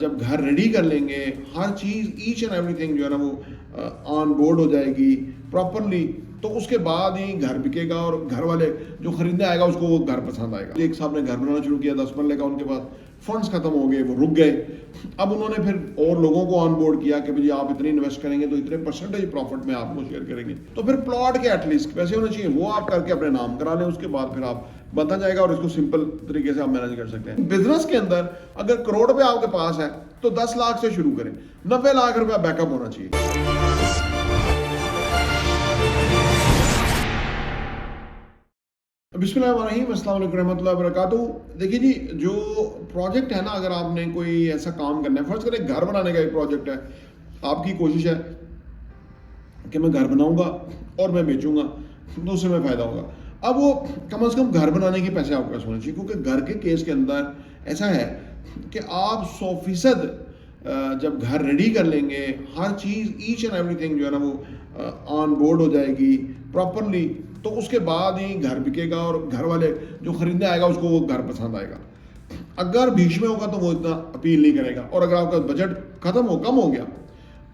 जब घर रेडी कर लेंगे, हर चीज़ ईच एंड एवरीथिंग जो है ना वो ऑन बोर्ड हो जाएगी प्रॉपरली, तो उसके बाद ही घर बिकेगा और घर वाले जो खरीदने आएगा उसको वो घर पसंद आएगा। एक साहब ने घर बनाना शुरू किया 10 मरले का, उनके पास फंड्स खत्म हो गए, वो रुक गए। अब उन्होंने फिर और लोगों को ऑन बोर्ड किया कि भाई आप इतने इन्वेस्ट करेंगे तो इतने परसेंटेज प्रॉफिट में आपको शेयर करेंगे। तो फिर प्लॉट के एटलीस्ट पैसे होने चाहिए, वो आप करके अपने नाम करा लें, उसके बाद फिर आप बनता जाएगा और इसको सिंपल तरीके से आप मैनेज कर सकते हैं। बिजनेस के अंदर अगर करोड़ रुपए आपके पास है तो 10 लाख से शुरू करें, 90 लाख रुपया बैकअप होना चाहिए। बिस्मिल्लाहिर्रहमानिर्रहीम, अस्सलाम वालेकुम रहमतुल्लाहि व बरकातुहू। देखिए जी, जो प्रोजेक्ट है ना, अगर आपने कोई ऐसा काम करना है, फर्ज करें घर बनाने का एक प्रोजेक्ट है, आपकी कोशिश है कि मैं घर बनाऊंगा और मैं बेचूंगा तो उससे मैं फ़ायदा होगा। अब वो कम से कम घर बनाने के पैसे आपके पास होने चाहिए, क्योंकि घर के केस के अंदर ऐसा है कि आप 100% जब घर रेडी कर लेंगे, हर चीज़ ईच एंड एवरीथिंग जो है ना वो ऑन बोर्ड हो जाएगी प्रॉपरली, तो उसके बाद ही घर बिकेगा और घर वाले जो खरीदने आएगा उसको वो घर पसंद आएगा। अगर बीच में होगा तो वो इतना अपील नहीं करेगा, और अगर आपका बजट कम हो गया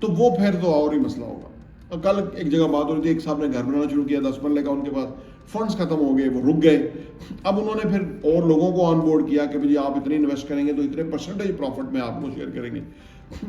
तो वो फिर तो और ही मसला होगा। और कल एक जगह बात हो रही थी, एक साहब ने घर बनाना शुरू किया 10 मरले का, उनके पास फंड्स खत्म हो गए, वो रुक गए। अब उन्होंने फिर और लोगों को ऑन बोर्ड किया कि भाई आप इतने इन्वेस्ट करेंगे तो इतने परसेंटेज प्रॉफिट में आपको शेयर करेंगे।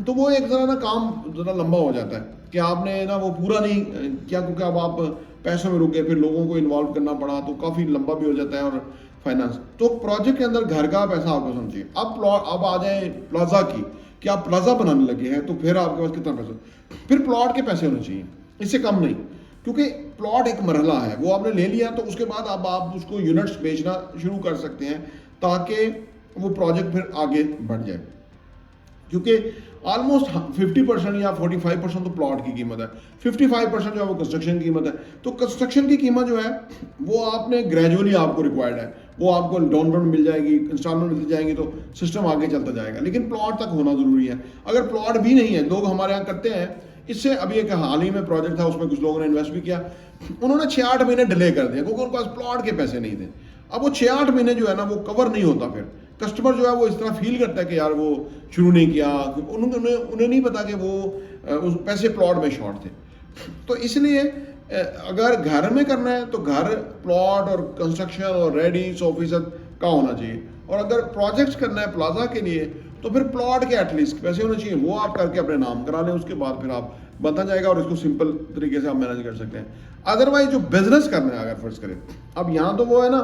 तो वो एक तरह ना काम ज़रा लंबा हो जाता है कि आपने ना वो पूरा नहीं किया, क्योंकि अब आप पैसों में रुक गए, फिर लोगों को इन्वॉल्व करना पड़ा, तो काफ़ी लंबा भी हो जाता है और फाइनेंस। तो प्रोजेक्ट के अंदर घर का पैसा आपको समझिए। अब आ जाए प्लाजा की, कि आप प्लाजा बनाने लगे हैं, तो फिर आपके पास कितना पैसा, फिर प्लॉट के पैसे होने चाहिए, इससे कम नहीं। क्योंकि प्लॉट एक मरहला है, वो आपने ले लिया तो उसके बाद अब आप उसको यूनिट्स बेचना शुरू कर सकते हैं, ताकि वो प्रोजेक्ट फिर आगे बढ़ जाए। क्योंकि ऑलमोस्ट 50% या 45% तो प्लॉट की कीमत है, 55% जो है वो कंस्ट्रक्शन की कीमत है। तो कंस्ट्रक्शन की कीमत जो है वो आपने ग्रेजुअली आपको रिक्वायर्ड है, वो आपको डाउन पेमेंट मिल जाएगी, इंस्टॉलमेंट मिलती जाएंगी, तो सिस्टम आगे चलता जाएगा। लेकिन प्लॉट तक होना जरूरी है। अगर प्लॉट भी नहीं है, लोग हमारे यहाँ करते हैं, इससे अभी एक हाल ही में प्रोजेक्ट था, उसमें कुछ लोगों ने इन्वेस्ट भी किया, उन्होंने 6-8 महीने डिले कर दिया क्योंकि उनके पास प्लॉट के पैसे नहीं थे। अब वो 6-8 महीने जो है ना वो कवर नहीं होता, फिर कस्टमर जो है वो इस तरह फील करता है कि यार वो शुरू नहीं किया, उन्हें नहीं पता कि वो उस पैसे प्लॉट में शॉर्ट थे। तो इसलिए अगर घर में करना है तो घर, प्लॉट और कंस्ट्रक्शन और रेडी 100% का होना चाहिए। और अगर प्रोजेक्ट्स करना है प्लाजा के लिए तो फिर प्लॉट के एटलीस्ट पैसे होने चाहिए, वो आप करके अपने नाम करा लें, उसके बाद फिर आप बनता जाएगा और इसको सिंपल तरीके से आप मैनेज कर सकते हैं। अदरवाइज जो बिजनेस करना है, अगर फर्ज करें, अब यहाँ तो वो है ना,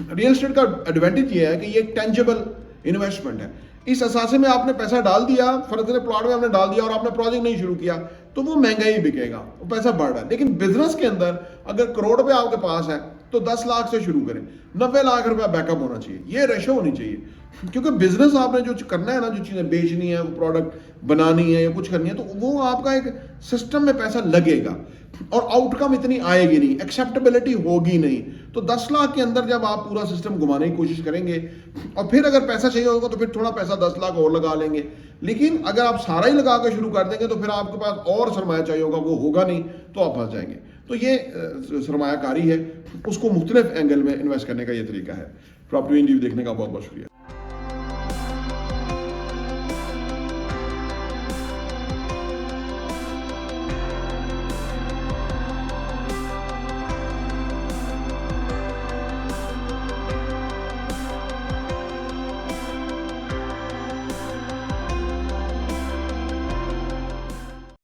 रियल एस्टेट का एडवांटेज ये है कि ये एक टेंजिबल इन्वेस्टमेंट है। इस असासे में आपने पैसा डाल दिया, फर्ज करें प्लॉट में आपने डाल दिया और आपने प्रोजेक्ट नहीं शुरू किया, तो वो महंगा ही बिकेगा, वो पैसा बढ़ रहा है। लेकिन बिजनेस के अंदर अगर करोड़ रुपए आपके पास है तो 10 लाख से शुरू करें, 90 लाख रुपया बैकअप होना चाहिए, ये रेशो होनी चाहिए। क्योंकि बिजनेस आपने जो करना है ना, जो चीज़ें बेचनी है, प्रोडक्ट बनानी है या कुछ करनी है, तो वो आपका एक सिस्टम में पैसा लगेगा और आउटकम इतनी आएगी नहीं, एक्सेप्टेबिलिटी होगी नहीं। तो 10 लाख के अंदर जब आप पूरा सिस्टम घुमाने की कोशिश करेंगे और फिर अगर पैसा चाहिए होगा तो फिर थोड़ा पैसा 10 लाख और लगा लेंगे। लेकिन अगर आप सारा ही लगा कर शुरू कर देंगे तो फिर आपके पास और सरमाया चाहिए होगा, वो होगा नहीं, तो आप फंस जाएंगे। तो ये सरमायाकारी है, उसको मुख्तलिफ एंगल में इन्वेस्ट करने का ये तरीका है। प्रॉपर्टी इंटरव्यू देखने का बहुत बहुत शुक्रिया।